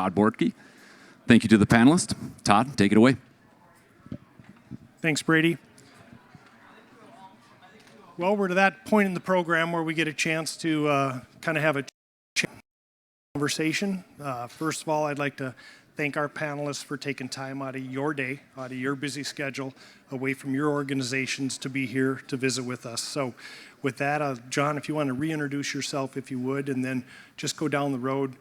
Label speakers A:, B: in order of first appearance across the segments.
A: Todd Bortke. Thank you to the panelists. Todd, take it away.
B: Thanks, Brady. Well, we're to that point in the program where we get a chance to kind of have a conversation. First of all, I'd like to thank our panelists for taking time out of your day, out of your busy schedule, away from your organizations to be here to visit with us. So with that, John, if you want to reintroduce yourself, if you would, and then just go down the road,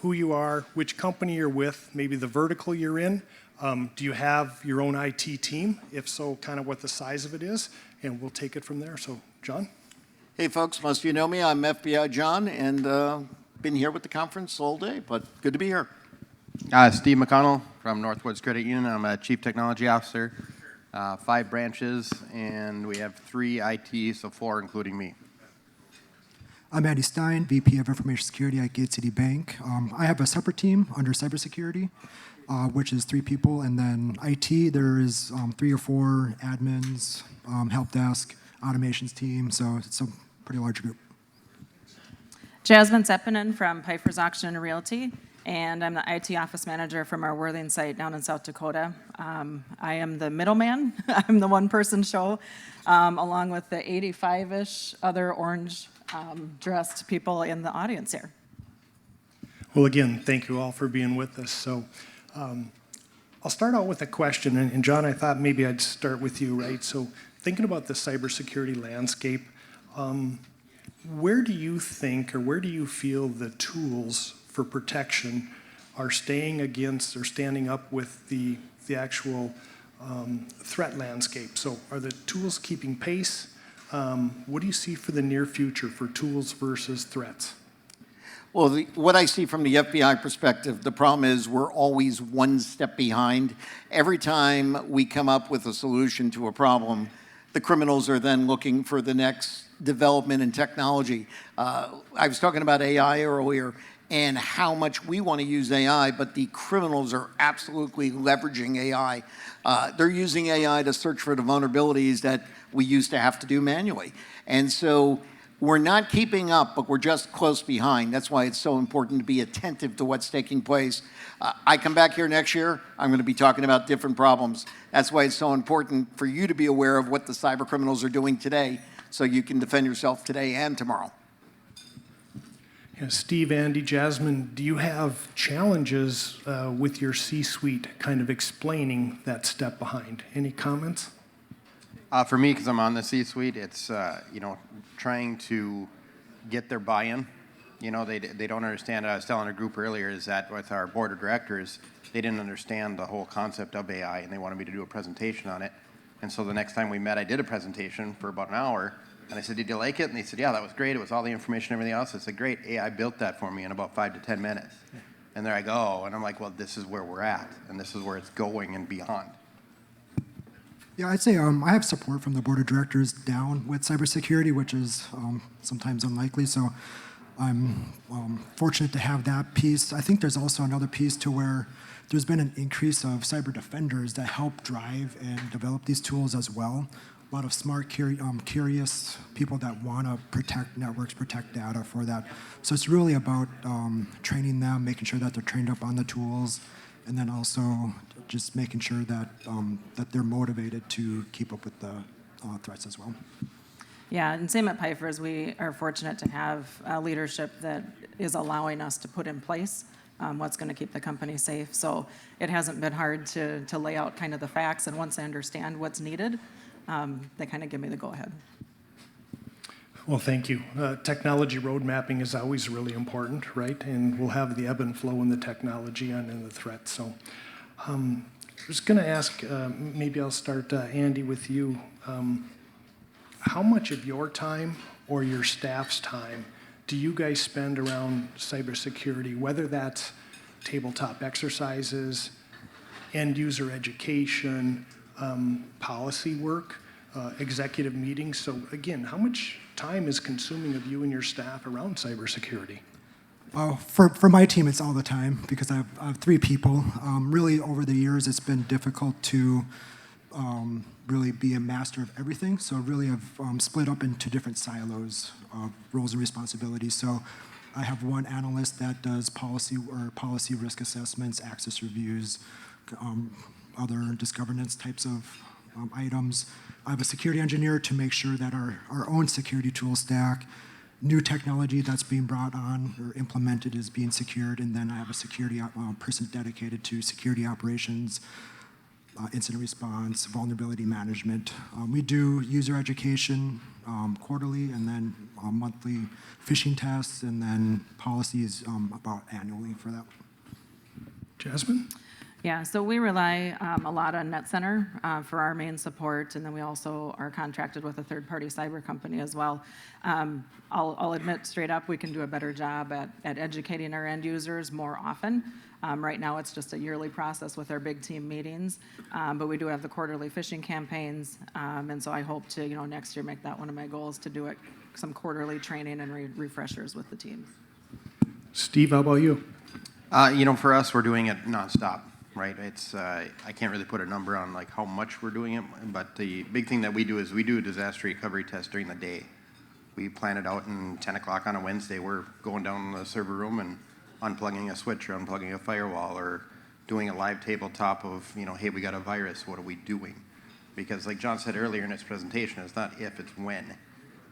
B: who you are, which company you're with, maybe the vertical you're in. Do you have your own IT team? If so, kind of what the size of it is, and we'll take it from there. So, John?
C: Hey, folks, most of you know me. I'm FBI John, and been here with the conference all day, but good to be here.
D: Steve McConnell from Northwoods Credit Union. I'm a Chief Technology Officer, 5 branches, and we have 3 IT, so 4 including me.
E: I'm Andy Stein, VP of Information Security at Gate City Bank. I have a separate team under cybersecurity, which is 3 people, and then IT, there is 3 or 4 admins, help desk, automations team, so it's a pretty large group.
F: Jasmin Seppanen from Pifer's Auction and Realty, and I'm the IT office manager from our Worthing site down in South Dakota. I am the middleman. I'm the one-person show, along with the 85-ish other orange-dressed people in the audience here.
B: Well, again, thank you all for being with us. So I'll start out with a question, and John, I thought maybe I'd start with you, right? So thinking about the cybersecurity landscape, where do you think, or where do you feel the tools for protection are staying against or standing up with the actual threat landscape? So are the tools keeping pace? What do you see for the near future for tools versus threats?
C: Well, what I see from the FBI perspective, the problem is we're always one step behind. Every time we come up with a solution to a problem, the criminals are then looking for the next development in technology. I was talking about AI earlier and how much we want to use AI, but the criminals are absolutely leveraging AI. They're using AI to search for the vulnerabilities that we used to have to do manually. And so we're not keeping up, but we're just close behind. That's why it's so important to be attentive to what's taking place. I come back here next year, I'm going to be talking about different problems. That's why it's so important for you to be aware of what the cyber criminals are doing today so you can defend yourself today and tomorrow.
B: Yeah, Steve, Andy, Jasmin, do you have challenges with your C-suite kind of explaining that step behind? Any comments?
D: For me, because I'm on the C-suite, it's trying to get their buy-in. You know, they don't understand. I was telling a group earlier is that with our board of directors, they didn't understand the whole concept of AI, and they wanted me to do a presentation on it. And so the next time we met, I did a presentation for about an hour, and I said, "Did you like it?" And they said, "Yeah, that was great. It was all the information and everything else." I said, "Great, AI built that for me in about 5 to 10 minutes." And there I go, and I'm like, well, this is where we're at, and this is where it's going and beyond.
E: Yeah, I'd say I have support from the board of directors down with cybersecurity, which is sometimes unlikely. So I'm fortunate to have that piece. I think there's also another piece to where there's been an increase of cyber defenders that help drive and develop these tools as well. A lot of smart, curious people that want to protect networks, protect data for that. So it's really about training them, making sure that they're trained up on the tools, and then also just making sure that that they're motivated to keep up with the threats as well.
F: Yeah, and same at Pifer, we are fortunate to have leadership that is allowing us to put in place what's going to keep the company safe. So it hasn't been hard to lay out kind of the facts, and once I understand what's needed, they kind of give me the go-ahead.
B: Well, thank you. Technology road mapping is always really important, right? And we'll have the ebb and flow in the technology and in the threat. So I'm just going to ask, maybe I'll start, Andy, with you. How much of your time or your staff's time do you guys spend around cybersecurity, whether that's tabletop exercises, end user education, policy work, executive meetings? So again, how much time is consuming of you and your staff around cybersecurity?
E: For my team, it's all the time because I have 3 people. Really, over the years, it's been difficult to really be a master of everything. So really, I've split up into different silos of roles and responsibilities. So I have one analyst that does policy risk assessments, access reviews, other governance types of items. I have a security engineer to make sure that our own security tool stack, new technology that's being brought on or implemented is being secured, and then I have a security person dedicated to security operations, incident response, vulnerability management. We do user education quarterly, and then monthly phishing tests, and then policies about annually for that.
B: Jasmin?
F: Yeah, so we rely a lot on NetCenter for our main support, and then we also are contracted with a third-party cyber company as well. I'll admit straight up, we can do a better job at educating our end users more often. Right now, it's just a yearly process with our big team meetings, but we do have the quarterly phishing campaigns, and so I hope to, next year make that one of my goals, to do some quarterly training and refreshers with the teams.
B: Steve, how about you?
D: For us, we're doing it nonstop, right? It's I can't really put a number on like how much we're doing it, but the big thing that we do is we do a disaster recovery test during the day. We plan it out, and 10 o'clock on a Wednesday, we're going down to the server room and unplugging a switch or unplugging a firewall or doing a live tabletop of, hey, we got a virus, what are we doing? Because like John said earlier in his presentation, it's not if, it's when.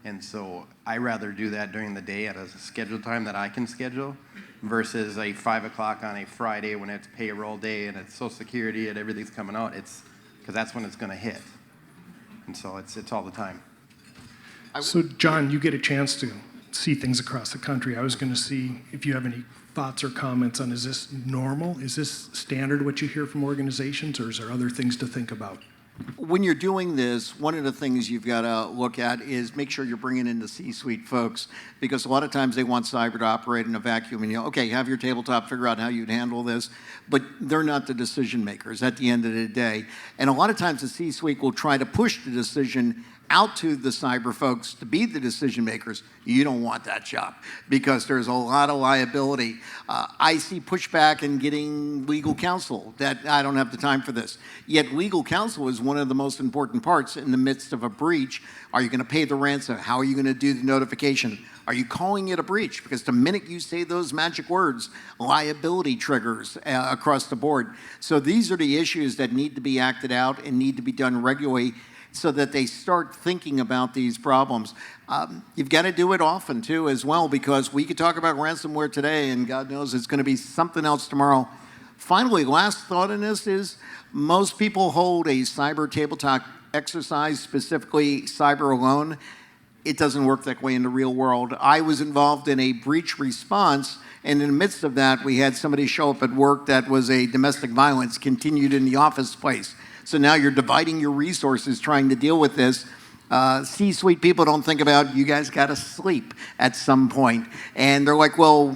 D: And so I rather do that during the day at a scheduled time that I can schedule versus a 5 o'clock on a Friday when it's payroll day and it's Social Security and everything's coming out. It's because that's when it's going to hit. And so it's all the time.
B: So, John, you get a chance to see things across the country. I was going to see if you have any thoughts or comments on, is this normal? Is this standard what you hear from organizations, or is there other things to think about?
C: When you're doing this, one of the things you've got to look at is make sure you're bringing in the C-suite folks, because a lot of times they want cyber to operate in a vacuum, and okay, have your tabletop, figure out how you'd handle this, but they're not the decision makers at the end of the day. And a lot of times the C-suite will try to push the decision out to the cyber folks to be the decision makers. You don't want that job because there's a lot of liability. I see pushback in getting legal counsel that I don't have the time for this. Yet legal counsel is one of the most important parts in the midst of a breach. Are you going to pay the ransom? How are you going to do the notification? Are you calling it a breach? Because the minute you say those magic words, liability triggers across the board. So these are the issues that need to be acted out and need to be done regularly, so that they start thinking about these problems. You've got to do it often, too, as well, because we could talk about ransomware today, and God knows it's going to be something else tomorrow. Finally, last thought in this is most people hold a cyber tabletop exercise, specifically cyber alone. It doesn't work that way in the real world. I was involved in a breach response, and in the midst of that, we had somebody show up at work that was a domestic violence continued in the office place. So now you're dividing your resources trying to deal with this. C-suite people don't think about, you guys got to sleep at some point. And they're like, well,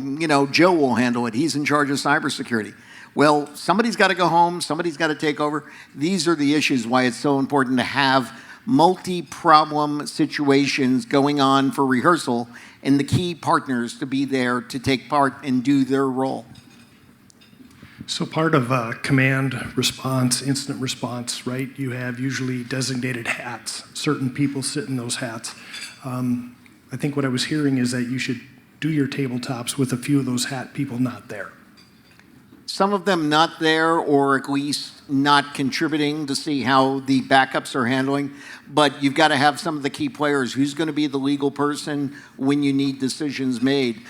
C: Joe will handle it. He's in charge of cybersecurity. Well, somebody's got to go home. Somebody's got to take over. These are the issues why it's so important to have multi-problem situations going on for rehearsal and the key partners to be there to take part and do their role.
B: So part of command response, incident response, right? You have usually designated hats. Certain people sit in those hats. I think what I was hearing is that you should do your tabletops with a few of those hat people not there.
C: Some of them not there, or at least not contributing to see how the backups are handling. But you've got to have some of the key players. Who's going to be the legal person when you need decisions made?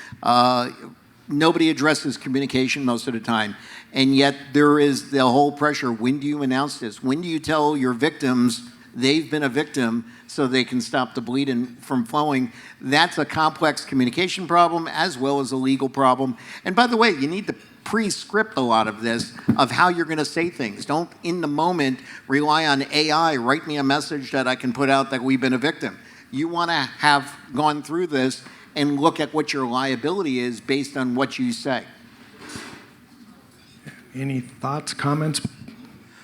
C: Nobody addresses communication most of the time. And yet there is the whole pressure. When do you announce this? When do you tell your victims they've been a victim so they can stop the bleeding from flowing? That's a complex communication problem as well as a legal problem. And by the way, you need to pre-script a lot of this, of how you're going to say things. Don't, in the moment, rely on AI. Write me a message that I can put out that we've been a victim. You want to have gone through this and look at what your liability is based on what you say.
B: Any thoughts, comments?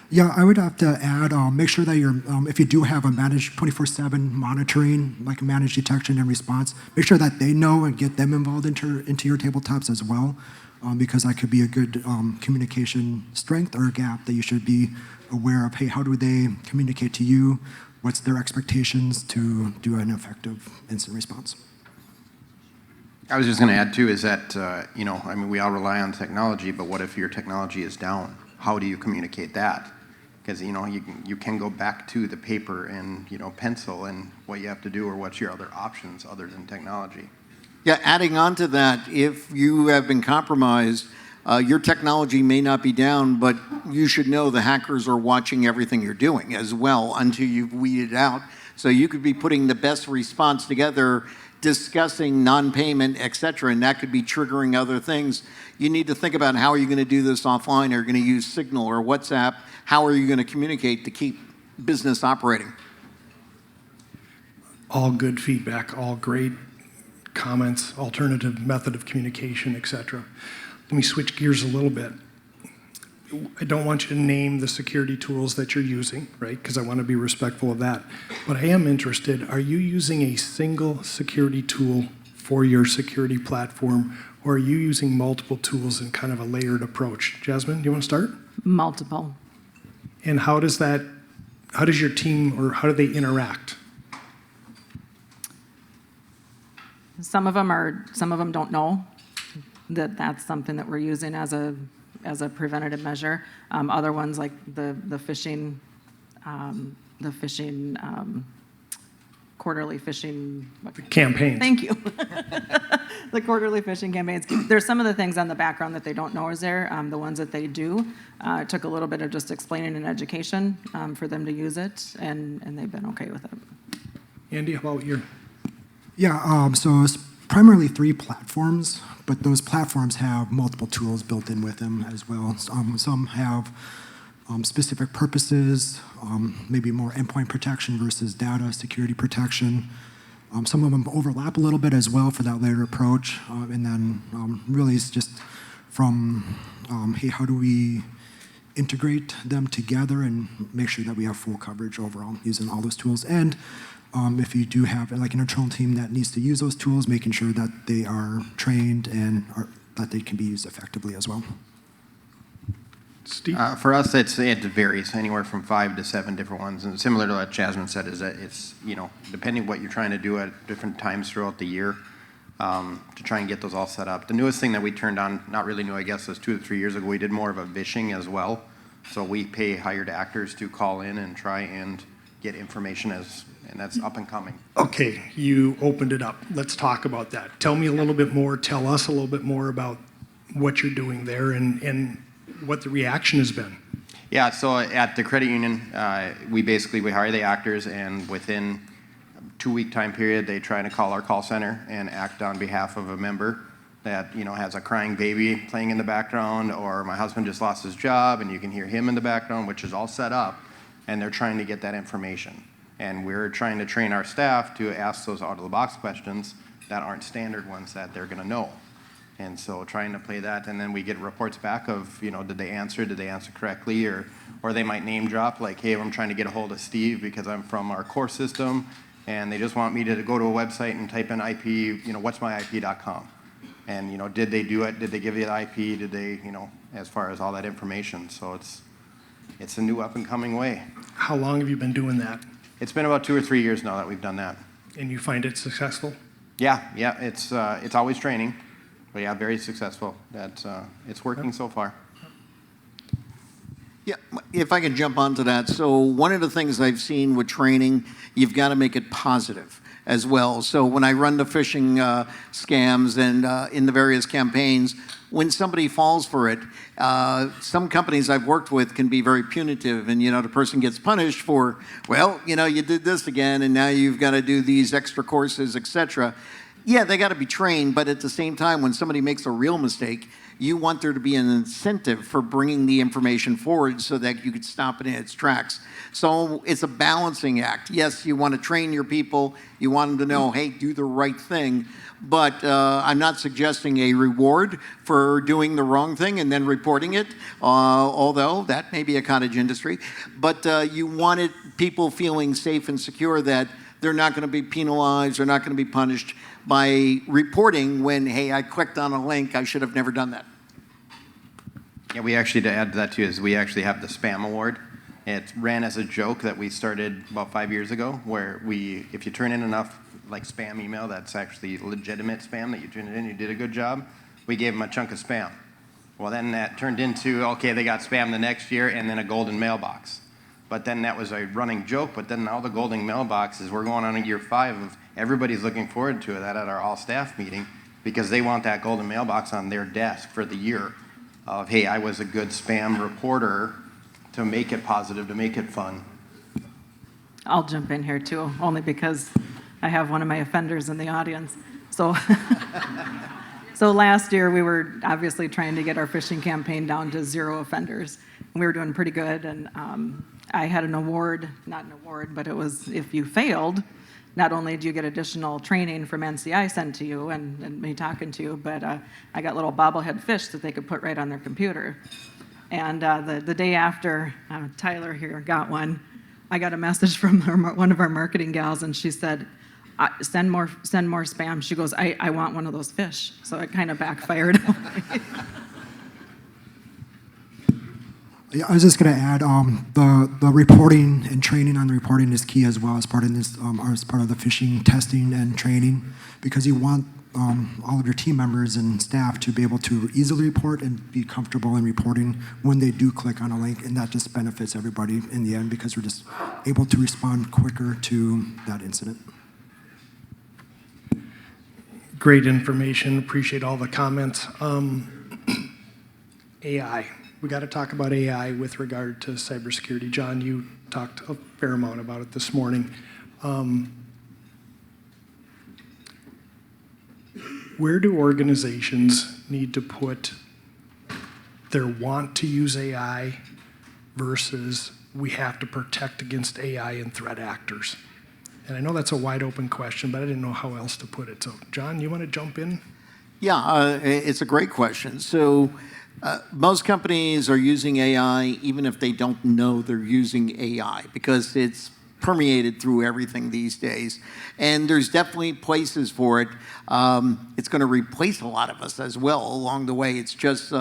E: Yeah, I would have to add, make sure that you're, if you do have a managed 24/7 monitoring, like a managed detection and response, make sure that they know and get them involved into your tabletops as well, because that could be a good communication strength or a gap that you should be aware of. Hey, how do they communicate to you? What's their expectations to do an effective incident response?
D: I was just going to add too is that, you know, I mean, we all rely on technology, but what if your technology is down? How do you communicate that? Because, you know, you can go back to the paper and, you know, pencil and what you have to do, or what's your other options other than technology.
C: Yeah, adding on to that, if you have been compromised, your technology may not be down, but you should know the hackers are watching everything you're doing as well until you've weeded out. So you could be putting the best response together, discussing non-payment, et cetera, and that could be triggering other things. You need to think about how are you going to do this offline? Are you going to use Signal or WhatsApp? How are you going to communicate to keep business operating?
B: All good feedback, all great comments, alternative method of communication, et cetera. Let me switch gears a little bit. I don't want you to name the security tools that you're using, right? Because I want to be respectful of that. But I am interested, are you using a single security tool for your security platform, or are you using multiple tools in kind of a layered approach? Jasmin, do you want to start?
F: Multiple.
B: And how does your team, or how do they interact?
F: Some of them don't know that that's something that we're using as a preventative measure. Other ones like the phishing, quarterly phishing.
B: Campaigns.
F: Thank you. The quarterly phishing campaigns. There's some of the things on the background that they don't know is there. The ones that they do, it took a little bit of just explaining and education for them to use it, and they've been okay with it.
B: Andy, how about you?
E: Yeah, so it's primarily 3 platforms, but those platforms have multiple tools built in with them as well. Some have specific purposes, maybe more endpoint protection versus data security protection. Some of them overlap a little bit as well for that layered approach. And then really it's just from, hey, how do we integrate them together and make sure that we have full coverage overall using all those tools. And if you do have like an internal team that needs to use those tools, making sure that they are trained and that they can be used effectively as well.
B: Steve?
D: For us, it varies anywhere from 5 to 7 different ones. And similar to what Jasmin said, is that it's, you know, depending what you're trying to do at different times throughout the year, to try and get those all set up. The newest thing that we turned on, not really new, I guess, was 2 to 3 years ago. We did more of a vishing as well. So we pay hired actors to call in and try and get information and that's up and coming.
B: Okay, you opened it up. Let's talk about that. Tell me a little bit more, tell us a little bit more about what you're doing there and what the reaction has been.
D: Yeah, so at the credit union, we hire the actors, and within a 2-week time period, they try to call our call center and act on behalf of a member that, you know, has a crying baby playing in the background, or my husband just lost his job and you can hear him in the background, which is all set up, and they're trying to get that information. And we're trying to train our staff to ask those out-of-the-box questions that aren't standard ones that they're going to know. And so trying to play that, and then we get reports back of, you know, did they answer correctly, or they might name drop, like, hey, I'm trying to get a hold of Steve because I'm from our core system, and they just want me to go to a website and type in IP, you know, what's my IP.com. And, you know, did they do it? Did they give you the IP? Did they, you know, as far as all that information. So it's a new up-and-coming way.
B: How long have you been doing that?
D: It's been about 2 or 3 years now that we've done that.
B: And you find it successful?
D: Yeah, it's always training, but yeah, very successful. It's working so far.
C: Yeah, if I can jump onto that. So one of the things I've seen with training, you've got to make it positive as well. So when I run the phishing scams and in the various campaigns, when somebody falls for it, some companies I've worked with can be very punitive, and, you know, the person gets punished for, well, you know, you did this again, and now you've got to do these extra courses, etc. Yeah, they got to be trained, but at the same time, when somebody makes a real mistake, you want there to be an incentive for bringing the information forward so that you could stop it in its tracks. So it's a balancing act. Yes, you want to train your people. You want them to know, hey, do the right thing. But I'm not suggesting a reward for doing the wrong thing and then reporting it, although that may be a cottage industry. But you wanted people feeling safe and secure that they're not going to be penalized, they're not going to be punished by reporting when, hey, I clicked on a link, I should have never done that.
D: Yeah, we actually, to add to that too, is we actually have the spam award. It ran as a joke that we started about 5 years ago, where if you turn in enough like spam email that's actually legitimate spam that you turned in, you did a good job, we gave them a chunk of spam. Well, then that turned into, okay, they got spam the next year and then a golden mailbox. But then that was a running joke, but then now the golden mailbox is, we're going on a year 5 of everybody's looking forward to that at our all-staff meeting because they want that golden mailbox on their desk for the year of, hey, I was a good spam reporter, to make it positive, to make it fun.
F: I'll jump in here too, only because I have one of my offenders in the audience. So, so last year we were obviously trying to get our phishing campaign down to 0 offenders. And we were doing pretty good, and I had an award, not an award, but it was if you failed, not only do you get additional training from NCI sent to you and me talking to you, but I got little bobblehead fish that they could put right on their computer. And the day after Tyler here got one, I got a message from one of our marketing gals, and she said, send more spam. She goes, I want one of those fish. So it kind of backfired.
E: Yeah, I was just going to add the reporting and training on the reporting is key as well as part of this, as part of the phishing testing and training, because you want all of your team members and staff to be able to easily report and be comfortable in reporting when they do click on a link, and that just benefits everybody in the end because we're just able to respond quicker to that incident.
B: Great information. Appreciate all the comments. AI. We got to talk about AI with regard to cybersecurity. John, you talked a fair amount about it this morning. Where do organizations need to put their want to use AI versus we have to protect against AI and threat actors? And I know that's a wide open question, but I didn't know how else to put it. So, John, you want to jump in?
C: Yeah, it's a great question. So most companies are using AI even if they don't know they're using AI because it's permeated through everything these days. And there's definitely places for it. It's going to replace a lot of us as well along the way. It's just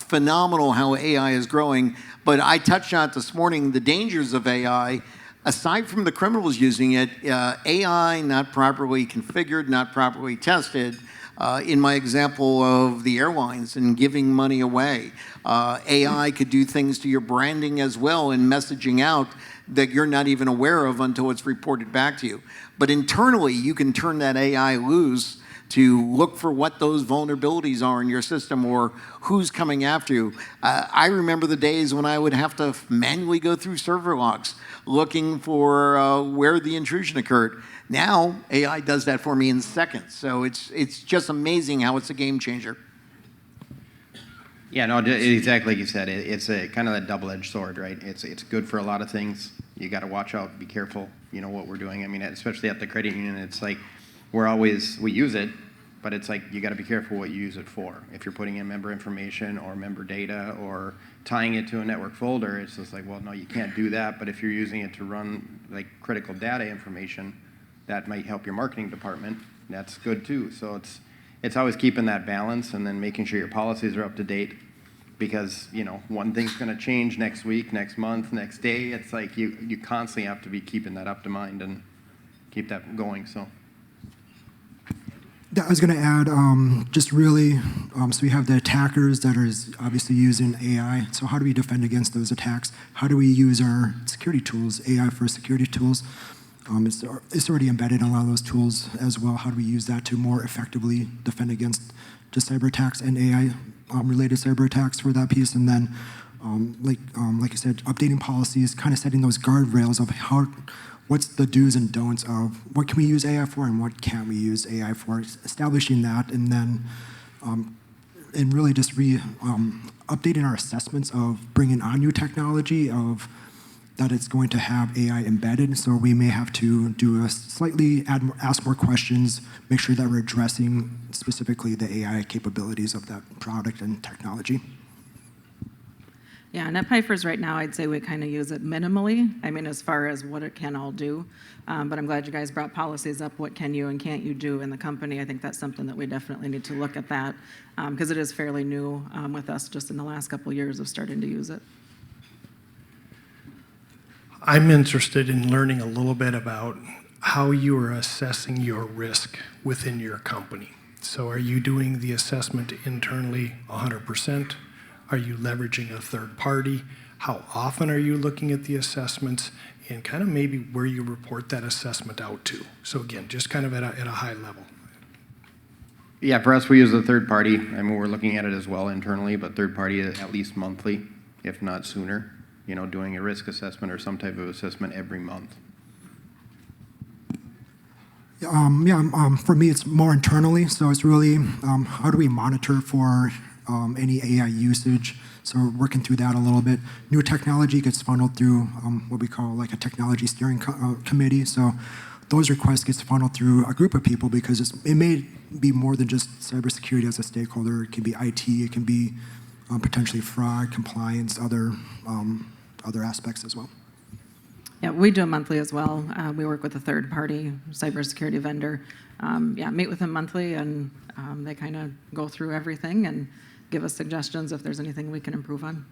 C: phenomenal how AI is growing. But I touched on it this morning, the dangers of AI. Aside from the criminals using it, AI not properly configured, not properly tested, in my example of the airlines and giving money away, AI could do things to your branding as well and messaging out that you're not even aware of until it's reported back to you. But internally, you can turn that AI loose to look for what those vulnerabilities are in your system or who's coming after you. I remember the days when I would have to manually go through server logs looking for where the intrusion occurred. Now, AI does that for me in seconds. So it's just amazing how it's a game changer.
D: Yeah, no, exactly like you said. It's a kind of a double-edged sword, right? It's good for a lot of things. You got to watch out, be careful, you know, what we're doing. I mean, especially at the credit union, it's like we use it, but it's like you got to be careful what you use it for. If you're putting in member information or member data or tying it to a network folder, it's just like, well, no, you can't do that. But if you're using it to run like critical data information, that might help your marketing department. That's good too. So it's always keeping that balance and then making sure your policies are up to date, because you know one thing's going to change next week, next month, next day. It's like you constantly have to be keeping that up to mind and keep that going. So.
E: I was going to add, just really, so we have the attackers that are obviously using AI. So how do we defend against those attacks? How do we use our security tools, AI for security tools? It's already embedded in a lot of those tools as well. How do we use that to more effectively defend against just cyber attacks and AI related cyber attacks for that piece? And then, like I said, updating policies, kind of setting those guardrails of what's the do's and don'ts of what can we use AI for and what can't we use AI for, establishing that, and then and really just updating our assessments of bringing on new technology of that it's going to have AI embedded. So we may have to do ask more questions, make sure that we're addressing specifically the AI capabilities of that product and technology.
F: Yeah, and at Pifer's right now, I'd say we kind of use it minimally. I mean, as far as what it can all do. But I'm glad you guys brought policies up. What can you and can't you do in the company? I think that's something that we definitely need to look at that because it is fairly new with us just in the last couple of years of starting to use it.
B: I'm interested in learning a little bit about how you are assessing your risk within your company. So are you doing the assessment internally 100%? Are you leveraging a third party? How often are you looking at the assessments? And kind of maybe where you report that assessment out to. So again, just kind of at a high level.
D: Yeah, for us, we use a third party. I mean, we're looking at it as well internally, but third party at least monthly, if not sooner. You know, doing a risk assessment or some type of assessment every month.
E: For me, it's more internally. So it's really how do we monitor for any AI usage? So we're working through that a little bit. New technology gets funneled through what we call like a technology steering committee. So those requests gets funneled through a group of people because it may be more than just cybersecurity as a stakeholder. It can be IT. It can be potentially fraud, compliance, other aspects as well.
F: Yeah, we do it monthly as well. We work with a third-party cybersecurity vendor. Meet with them monthly, and they kind of go through everything and give us suggestions if there's anything we can improve on.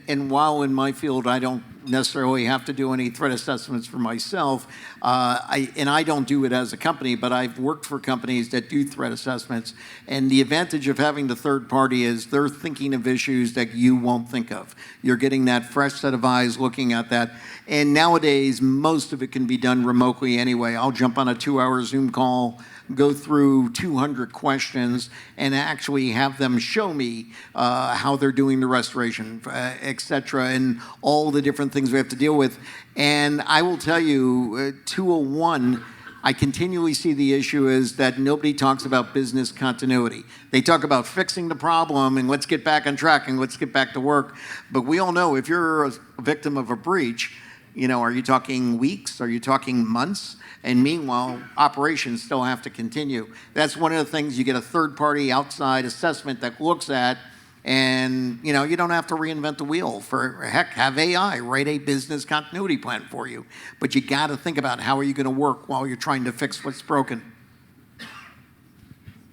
C: And while in my field I don't necessarily have to do any threat assessments for myself, I don't do it as a company, but I've worked for companies that do threat assessments. And the advantage of having the third party is they're thinking of issues that you won't think of. You're getting that fresh set of eyes looking at that. And nowadays, most of it can be done remotely anyway. I'll jump on a 2-hour Zoom call, go through 200 questions, and actually have them show me how they're doing the restoration, et cetera, and all the different things we have to deal with. And I will tell you, 201, I continually see the issue is that nobody talks about business continuity. They talk about fixing the problem and let's get back on track and let's get back to work. But we all know if you're a victim of a breach, you know, are you talking weeks? Are you talking months? And meanwhile, operations still have to continue. That's one of the things you get a third-party outside assessment that looks at, and you know, you don't have to reinvent the wheel. For heck, have AI write a business continuity plan for you. But you got to think about how are you going to work while you're trying to fix what's broken.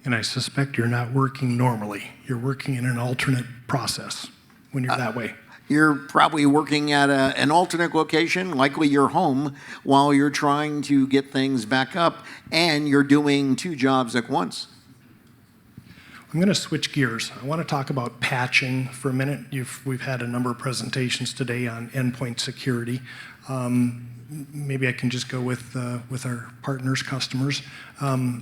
B: And I suspect you're not working normally. You're working in an alternate process when you're that way.
C: You're probably working at an alternate location, likely your home, while you're trying to get things back up, and you're doing 2 jobs at once.
B: I'm going to switch gears. I want to talk about patching for a minute. We've had a number of presentations today on endpoint security. Maybe I can just go with our partners, customers.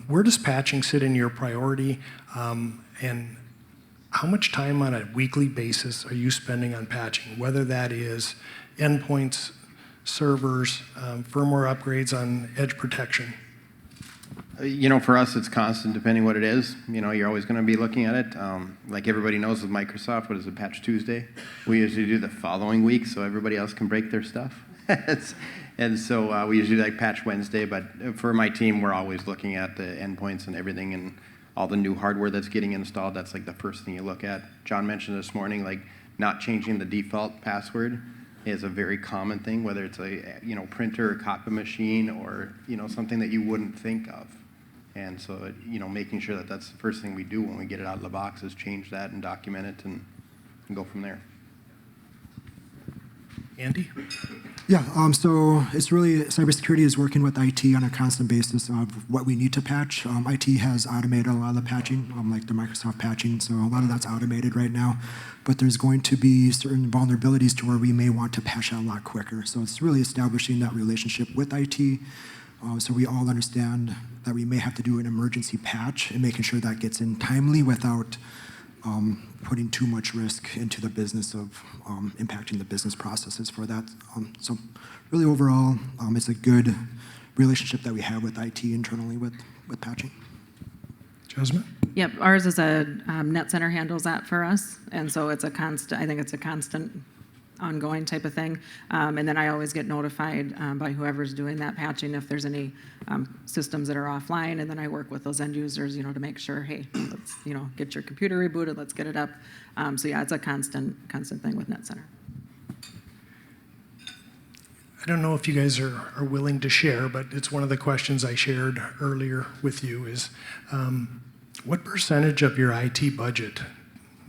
B: Where does patching sit in your priority? And how much time on a weekly basis are you spending on patching, whether that is endpoints, servers, firmware upgrades on edge protection?
D: You know, for us, it's constant depending what it is. You know, you're always going to be looking at it. Like everybody knows with Microsoft, what is it, Patch Tuesday? We usually do the following week so everybody else can break their stuff. And so we usually do like Patch Wednesday, but for my team, we're always looking at the endpoints and everything and all the new hardware that's getting installed. That's like the first thing you look at. John mentioned this morning, like not changing the default password is a very common thing, whether it's a printer or copy machine or something that you wouldn't think of. And so making sure that that's the first thing we do when we get it out of the box is change that and document it and go from there.
B: Andy?
E: Yeah, so it's really, cybersecurity is working with IT on a constant basis of what we need to patch. IT has automated a lot of the patching, like the Microsoft patching, so a lot of that's automated right now. But there's going to be certain vulnerabilities to where we may want to patch out a lot quicker. So it's really establishing that relationship with IT, so we all understand that we may have to do an emergency patch and making sure that gets in timely without putting too much risk into the business of impacting the business processes for that. So really overall, it's a good relationship that we have with IT internally with patching.
B: Jasmin?
F: Yep, ours is a Net Center handles that for us, and so it's a constant. I think it's a constant, ongoing type of thing. And then I always get notified by whoever's doing that patching if there's any systems that are offline, and then I work with those end users, to make sure, hey, let's get your computer rebooted, let's get it up. So yeah, it's a constant thing with Net Center.
B: I don't know if you guys are willing to share, but it's one of the questions I shared earlier with you is, what percentage of your IT budget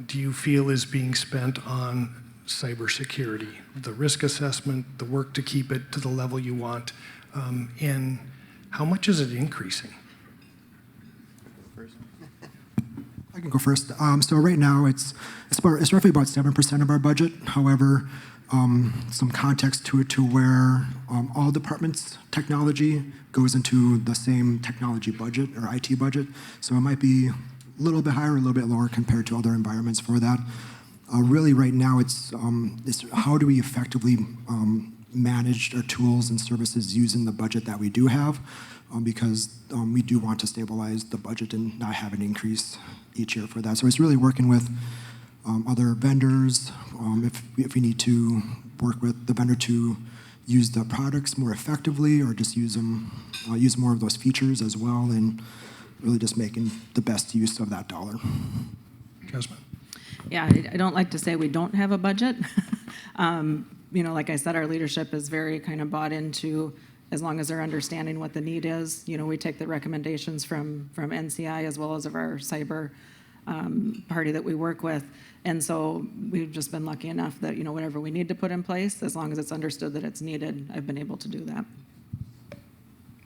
B: do you feel is being spent on cybersecurity, the risk assessment, the work to keep it to the level you want? And how much is it increasing?
E: I can go first. So right now, it's roughly about 7% of our budget. However, some context to it to where all departments' technology goes into the same technology budget or IT budget. So it might be a little bit higher, a little bit lower compared to other environments for that. Really, right now, it's how do we effectively manage our tools and services using the budget that we do have, because we do want to stabilize the budget and not have an increase each year for that. So it's really working with other vendors, if we need to work with the vendor to use the products more effectively or just use more of those features as well, and really just making the best use of that dollar.
B: Jasmin?
F: Yeah, I don't like to say we don't have a budget. Like I said, our leadership is very kind of bought into, as long as they're understanding what the need is. We take the recommendations from NCI as well as of our cyber party that we work with. And so we've just been lucky enough that, whatever we need to put in place, as long as it's understood that it's needed, I've been able to do that.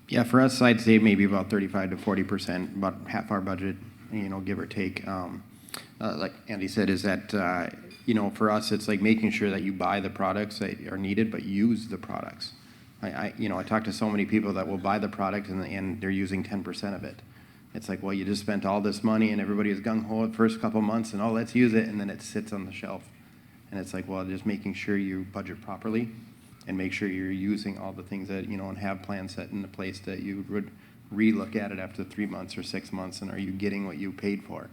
D: Yeah, for us, I'd say maybe about 35 to 40%, about half our budget, give or take. Like Andy said, is that, for us, it's like making sure that you buy the products that are needed, but use the products. I talk to so many people that will buy the product and they're using 10% of it. It's like, well, you just spent all this money and everybody was gung-ho the first couple months and, let's use it, and then it sits on the shelf. And it's like, well, just making sure you budget properly and make sure you're using all the things that, and have plans set into place that you would re-look at it after 3 months or 6 months, and are you getting what you paid for?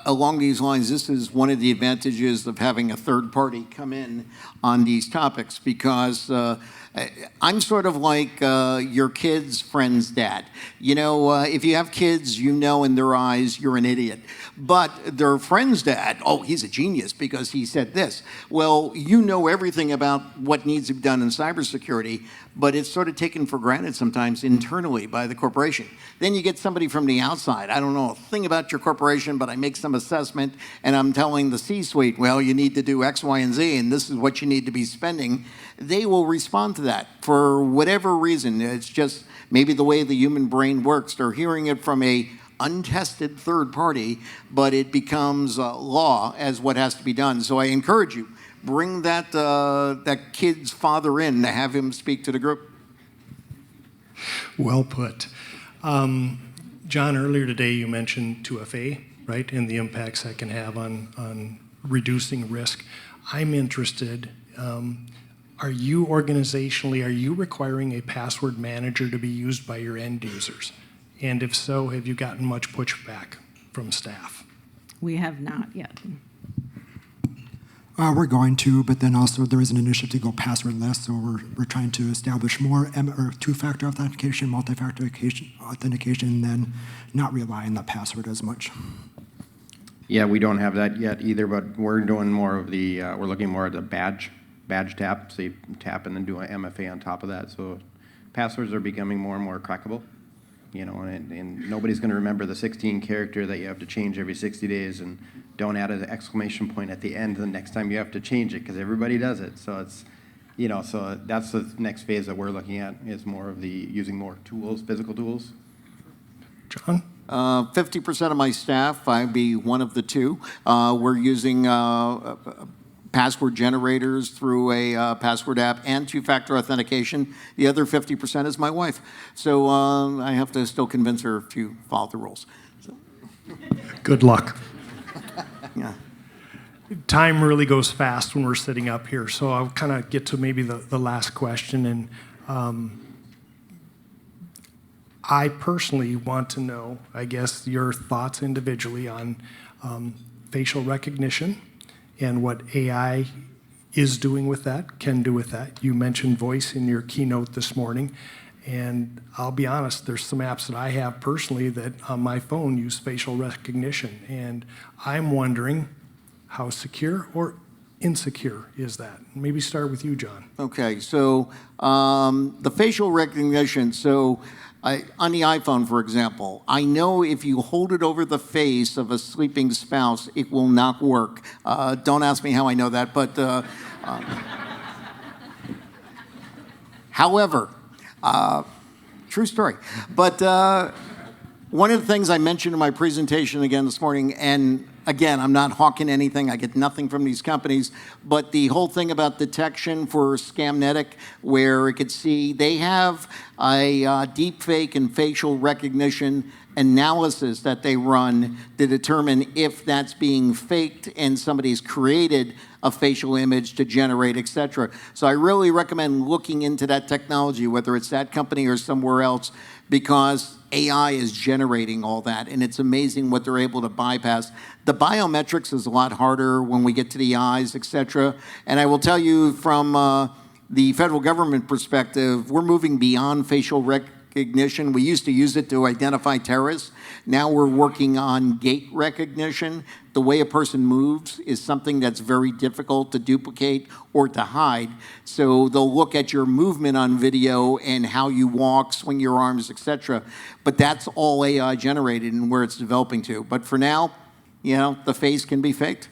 C: Along these lines, this is one of the advantages of having a third party come in on these topics, because I'm sort of like your kid's friend's dad. If you have kids, in their eyes you're an idiot. But their friend's dad, he's a genius because he said this. Well, everything about what needs to be done in cybersecurity, but it's sort of taken for granted sometimes internally by the corporation. Then you get somebody from the outside. I don't know a thing about your corporation, but I make some assessment, and I'm telling the C-suite, well, you need to do X, Y, and Z, and this is what you need to be spending. They will respond to that for whatever reason. It's just maybe the way the human brain works. They're hearing it from a untested third party, but it becomes law as what has to be done. So I encourage you, bring that kid's father in to have him speak to the group.
B: Well put. John, earlier today you mentioned 2FA, right, and the impacts that can have on reducing risk. I'm interested, are you requiring a password manager to be used by your end users? And if so, have you gotten much pushback from staff?
F: We have not yet.
E: We're going to, but then also there is an initiative to go passwordless, so we're trying to establish more two-factor authentication, multi-factor authentication, and then not rely on the password as much.
D: Yeah, we don't have that yet either, but we're doing more of we're looking more at the badge tap, so you tap and then do an MFA on top of that. So passwords are becoming more and more crackable, and nobody's going to remember the 16 character that you have to change every 60 days, and don't add an exclamation point at the end the next time you have to change it, because everybody does it. So it's, so that's the next phase that we're looking at, is more of using more tools, physical tools.
B: John?
C: 50% of my staff, I'd be one of the two. We're using password generators through a password app and two-factor authentication. The other 50% is my wife. So I have to still convince her to follow the rules. So.
B: Good luck.
C: Yeah.
B: Time really goes fast when we're sitting up here, so I'll kind of get to maybe the last question. And I personally want to know, I guess, your thoughts individually on facial recognition and what AI is doing with that, can do with that. You mentioned voice in your keynote this morning, and I'll be honest, there's some apps that I have personally that on my phone use facial recognition, and I'm wondering how secure or insecure is that? Maybe start with you, John.
C: Okay, so the facial recognition, on the iPhone, for example, I know if you hold it over the face of a sleeping spouse, it will not work. Don't ask me how I know that, but However, true story. But one of the things I mentioned in my presentation again this morning, and again, I'm not hawking anything. I get nothing from these companies. But the whole thing about detection for Scamnetic, where it could see, they have a deep fake and facial recognition analysis that they run to determine if that's being faked and somebody's created a facial image to generate, et cetera. So I really recommend looking into that technology, whether it's that company or somewhere else, because AI is generating all that, and it's amazing what they're able to bypass. The biometrics is a lot harder when we get to the eyes, et cetera. And I will tell you from the federal government perspective, we're moving beyond facial recognition. We used to use it to identify terrorists. Now we're working on gait recognition. The way a person moves is something that's very difficult to duplicate or to hide. So they'll look at your movement on video and how you walk, swing your arms, etc. But that's all AI generated and where it's developing to. But for now, you know, the face can be faked.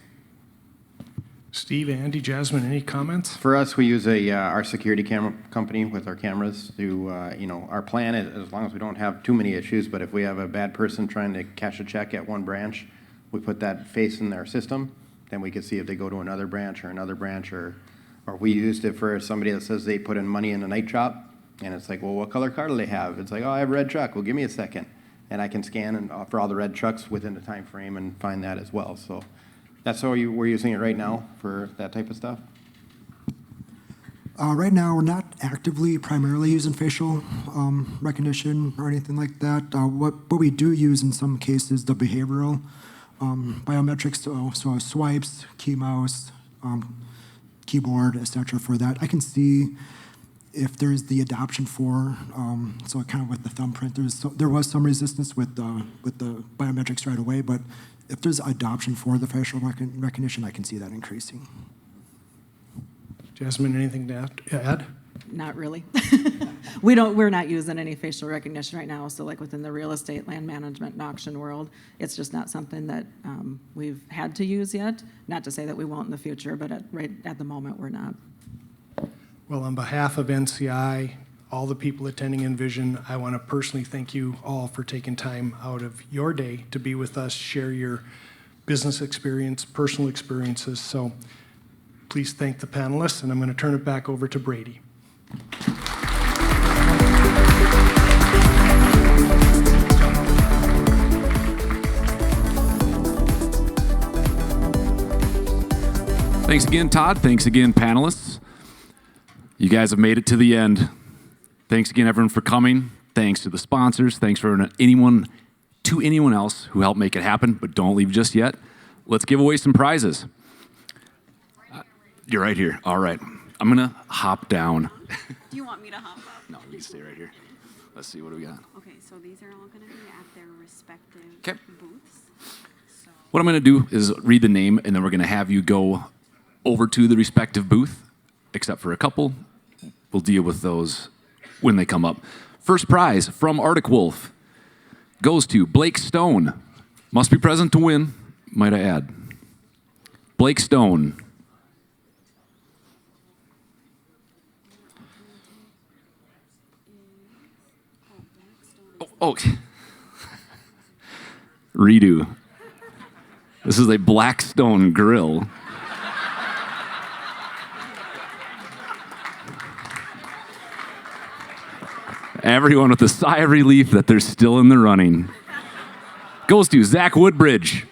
B: Steve, Andy, Jasmin, any comments?
D: For us, we use our security camera company with our cameras to, you know, our plan is, as long as we don't have too many issues, but if we have a bad person trying to cash a check at one branch, we put that face in their system, then we can see if they go to another branch, or we used it for somebody that says they put in money in a night shop, and it's like, well, what color car do they have? It's like, oh, I have a red truck. Well, give me a second. And I can scan and for all the red trucks within the time frame and find that as well. So that's how we're using it right now for that type of stuff.
E: Right now, we're not actively primarily using facial recognition or anything like that. What we do use in some cases, the behavioral biometrics, so swipes, key mouse, keyboard, etc. For that, I can see if there's the adoption for, so kind of with the thumbprint, there was some resistance with the biometrics right away, but if there's adoption for the facial recognition, I can see that increasing.
B: Jasmin, anything to add?
F: Not really. We're not using any facial recognition right now. So like within the real estate, land management, and auction world, it's just not something that we've had to use yet. Not to say that we won't in the future, but right at the moment, we're not.
B: Well, on behalf of NCI, all the people attending Envision, I want to personally thank you all for taking time out of your day to be with us, share your business experience, personal experiences. So please thank the panelists, and I'm going to turn it back over to Brady.
A: Thanks again, Todd. Thanks again, panelists. You guys have made it to the end. Thanks again, everyone, for coming. Thanks to the sponsors. Thanks for anyone else who helped make it happen, but don't leave just yet. Let's give away some prizes. You're right here. All right. I'm going to hop down.
G: Do you want me to hop up?
A: No, we can stay right here. Let's see, what do we got?
G: Okay, so these are all going to be at their respective
A: 'Kay.
G: booths. So,
A: What I'm going to do is read the name, and then we're going to have you go over to the respective booth, except for a couple. We'll deal with those when they come up. First prize from Arctic Wolf goes to Blake Stone. Must be present to win, might I add. Blake Stone. Oh. Redo. This is a Blackstone grill. Everyone with a sigh of relief that they're still in the running. Goes to Zach Woodbridge.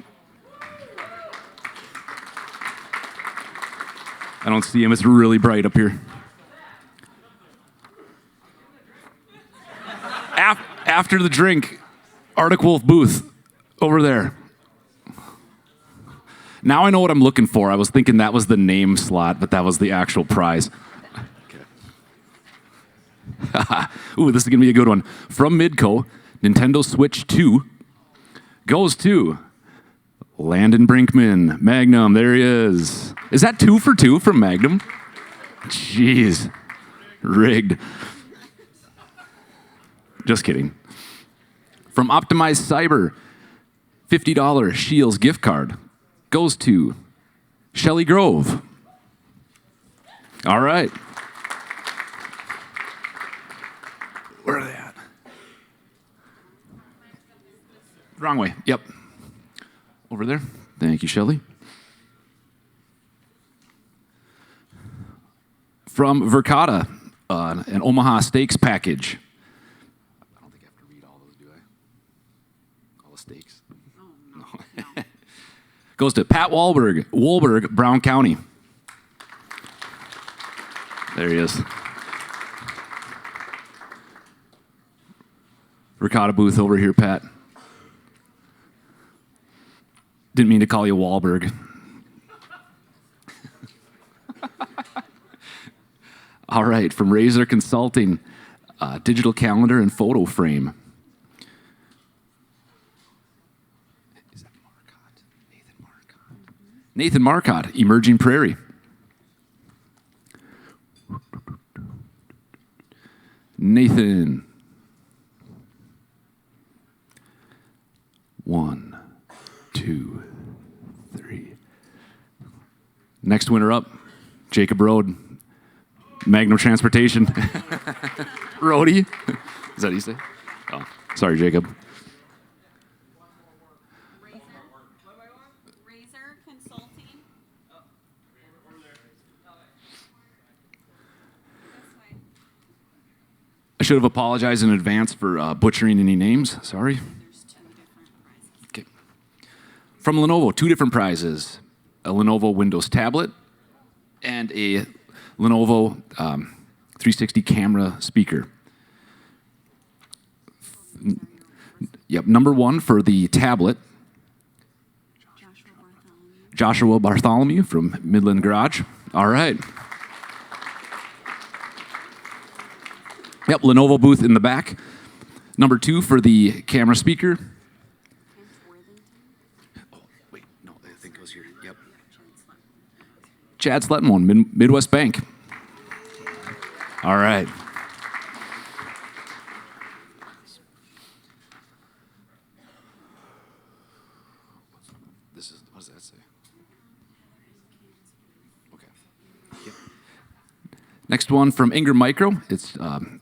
A: I don't see him. It's really bright up here. After the drink, Arctic Wolf booth over there. Now I know what I'm looking for. I was thinking that was the name slot, but that was the actual prize. Ooh, this is going to be a good one. From Midco, Nintendo Switch 2 goes to Landon Brinkman. Magnum, there he is. Is that 2 for 2 from Magnum? Jeez. Rigged. Just kidding. From Optimized Cyber, $50 Shields gift card goes to Shelley Grove. All right. wrong way. Yep. Over there. Thank you, Shelley. From Verkada, an Omaha Steaks package. I don't think I have to read all those, do I? All the steaks.
G: Oh, no.
A: Goes to Pat Wohlberg, Brown County. There he is. Ricotta booth over here, Pat. Didn't mean to call you Wahlberg. All right, from Razor Consulting, digital calendar and photo frame. Is that Marcotte? Nathan Marcotte. Nathan Marcotte, Emerging Prairie. Nathan. 1, 2, 3. Next winner up, Jacob Road, Magnum Transportation. Roadie. Is that what you say? Oh, sorry, Jacob.
G: Razor Consulting.
A: I should have apologized in advance for butchering any names. Sorry.
G: There's 2 different prizes.
A: Okay. From Lenovo, 2 different prizes. A Lenovo Windows tablet and a Lenovo 360 camera speaker. Yep, number 1 for the tablet, Joshua Bartholomew from Midland Garage. All right. Yep, Lenovo booth in the back. Number 2 for the camera speaker. Oh, wait, no, I think it goes here. Yep. Chad Sletton, Midwest Bank. All right. What does that say? Okay. Yep. Next one from Ingram Micro. It's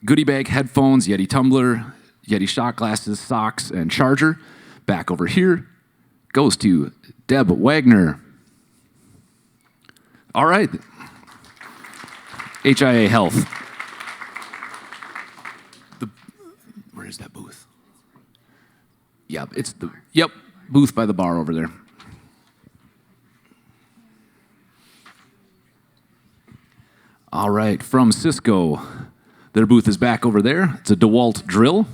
A: goodie bag, headphones, Yeti tumbler, Yeti shot glasses, socks, and charger. Back over here goes to Deb Wagner. All right. HIA Health. Where is that booth? Yep, it's the booth by the bar over there. All right, from Cisco, their booth is back over there. It's a DeWalt drill.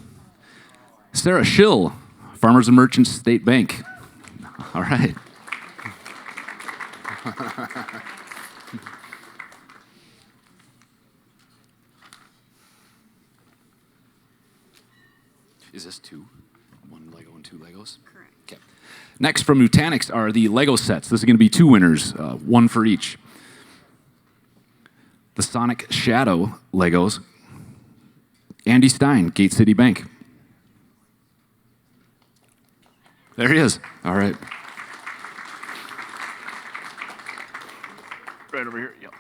A: Sarah Schill, Farmers and Merchants State Bank. All right. Is this 2? 1 Lego and 2 Legos?
G: Correct.
A: Okay. Next from Nutanix are the Lego sets. This is going to be 2 winners, 1 for each. The Sonic Shadow Legos. Andy Stein, Gate City Bank. There he is. All right. Right over here. Yep.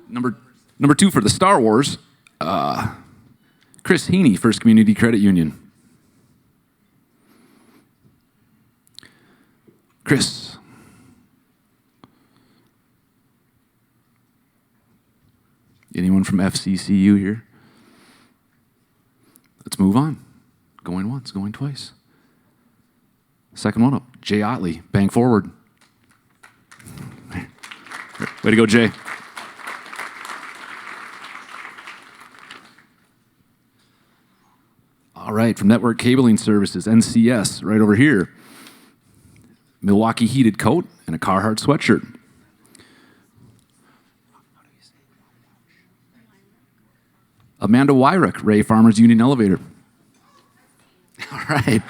A: Number 2 for the Star Wars, Chris Heaney, First Community Credit Union. Chris. Anyone from FCCU here? Let's move on. Going once, going twice. Second one up, Jay Otley, Bank Forward. Way to go, Jay. All right, from Network Cabling Services, NCS, right over here. Milwaukee heated coat and a Carhartt sweatshirt. Amanda Wyrick, Ray Farmers Union Elevator. All right.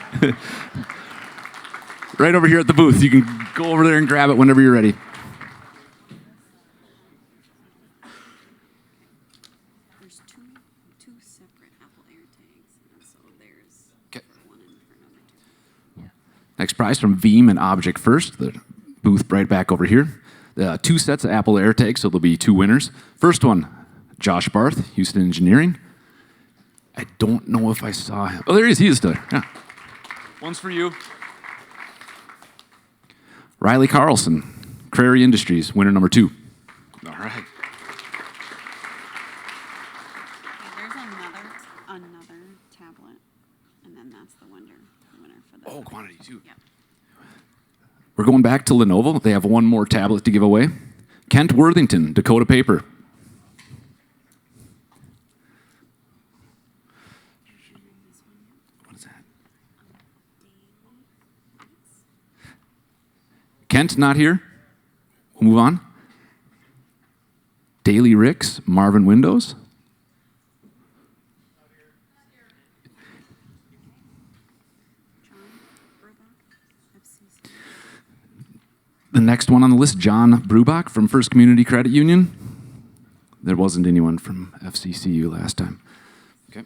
A: Right over here at the booth. You can go over there and grab it whenever you're ready.
G: There's two separate Apple AirTags, and so there's
A: Okay.
G: one in for number 2.
A: Next prize from Veeam and Object First, the booth right back over here. 2 sets of Apple AirTags, so there'll be 2 winners. First one, Josh Barth, Houston Engineering. I don't know if I saw him. Oh, there he is. He is there. Yeah. One's for you. Riley Carlson, Prairie Industries, winner number 2. All right.
G: Okay, there's another tablet, and then that's the winner for the.
A: Oh, quantity 2.
G: Yep.
A: We're going back to Lenovo. They have one more tablet to give away. Kent Worthington, Dakota Paper. What is that? Kent not here. We'll move on. Daily Ricks, Marvin Windows.
G: John Burbach, FCC.
A: The next one on the list, John Brubach from First Community Credit Union. There wasn't anyone from FCCU last time. Okay.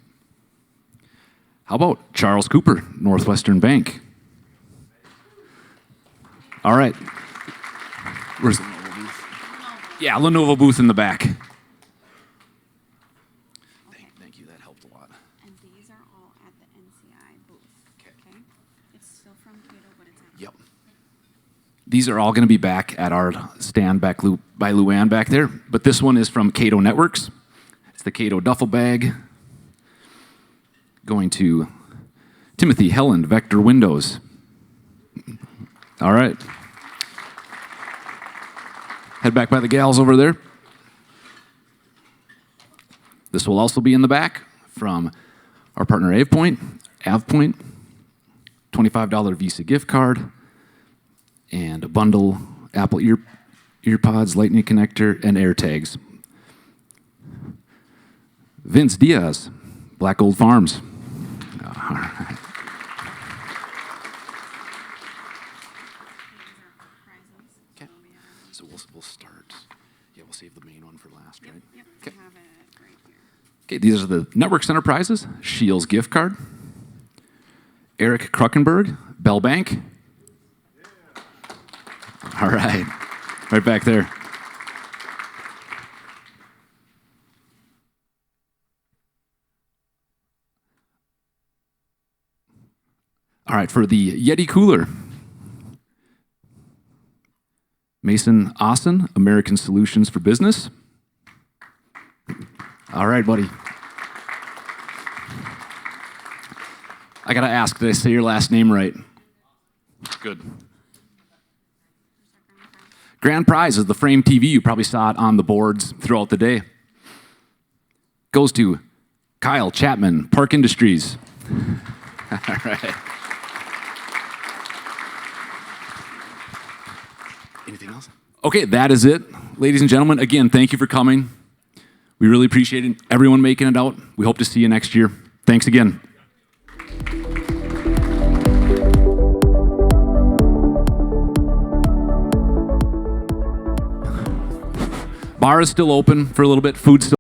A: How about Charles Cooper, Northwestern Bank? All right. Where's the Lenovo booth? Yeah, Lenovo booth in the back. Thank you, that helped a lot.
G: And these are all at the NCI booth.
A: Okay.
G: It's still from Cato, but it's at.
A: Yep. These are all going to be back at our stand back by Luann back there, but this one is from Cato Networks. It's the Cato duffel bag. Going to Timothy Helland, Vector Windows. All right. Head back by the gals over there. This will also be in the back from our partner AvePoint, $25 Visa gift card, and a bundle Apple EarPods, Lightning connector, and AirTags. Vince Diaz, Black Gold Farms. All right. Okay. So we'll start. Yeah, we'll save the main one for last, right?
G: Yep,
A: Okay.
G: I have it right here.
A: Okay, these are the Networks Enterprises, Shields gift card, Eric Kruckenberg, Bell Bank. All right, right back there. All right, for the Yeti cooler, Mason Austin, American Solutions for Business. All right, buddy. I gotta ask, did I say your last name right? Good. Grand prize is the frame TV. You probably saw it on the boards throughout the day. Goes to Kyle Chapman, Park Industries. All right. Anything else? Okay, that is it. Ladies and gentlemen, again, thank you for coming. We really appreciate everyone making it out. We hope to see you next year. Thanks again. Bar is still open for a little bit. Food's still